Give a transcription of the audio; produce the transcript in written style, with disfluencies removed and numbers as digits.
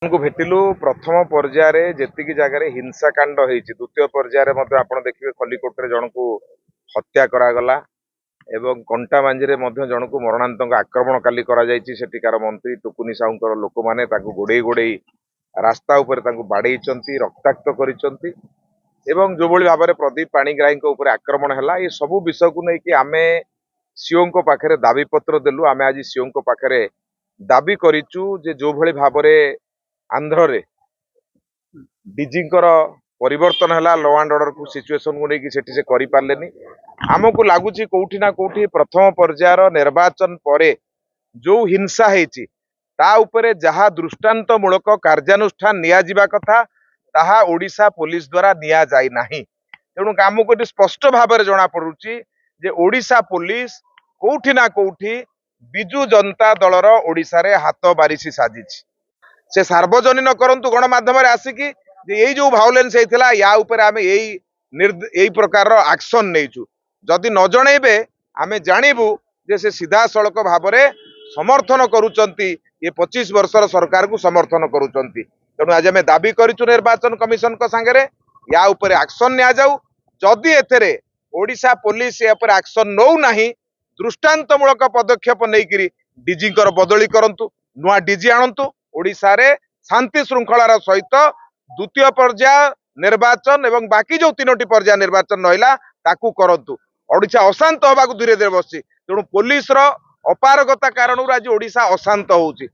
को भेटिलु प्रथम पर्यायर जेतिकी जगह हिंसाकांड होती द्वितीय पर्यायर आप देखिए खलिकोट जन को हत्या करागला एवं कंटाबांजी जन को मरणांतक आक्रमण काली सेठिकार मंत्री टुकुनी साहूर लोक मैंने गोड़े गोड़े रास्ता उपर बाड़े रक्ताक्त कर जो भाव में प्रदीप पाणिग्राही आक्रमण है ये सबू विषय को लेकिन आम सीओ पाखे दाबी पत्र देलु आम आज सीओ पाखे दाबी करिचु जे जो भली भाव में आंध्र रे डीजी परिवर्तन है लॉ एंड ऑर्डर को सिचुएशन को लेकिन से करि पारलेनी आमको लगुच कौटी ना कौटी प्रथम पर्यायर निर्वाचन पर जो हिंसा होती ता उपरे जहा दृष्टांतमूलक कार्यानुष्ठान निया कथा ताहा ओडिशा पुलिस द्वारा निया जाई नाही। तेणु आमको स्पष्ट भाव में जना पड़ुची जे ओडिशा पुलिस कौटी ना कौटी बिजु जनता दलर ओडिशा रे हाथ बारिशी साजिछि से सार्वजनीन करंतु गणमाध्यम आसिकी यही जो भायोलेंस होता या ऊपर आम यही प्रकार एक्शन नहीं जदि न जनइबे आम जानबू जे से सीधा सड़क भाव में समर्थन करुचंती ये 25 वर्षर सरकार को समर्थन करुचंती। तेणु आज आम दाबी करिचु निर्वाचन कमिशन सांगे या ऊपर एक्शन निया जाऊ जदि एथेरे ओडिशा पुलिस या ऊपर एक्शन नौ नाही दृष्टांतमूलक पदक्षेप नहीं डीजी बदली करंतु नुआ डीजी आणंतु ओडिशा रे शांति श्रृंखलार सहित द्वितीय पर्याय निर्वाचन एवं बाकी जो 3टी पर्याय निर्वाचन रहा ताकू करंतु। ओडिशा अशांत होगा धीरे धीरे बसी तेणु पुलिस अपारगता कारण आज ओडिशा अशांत होउची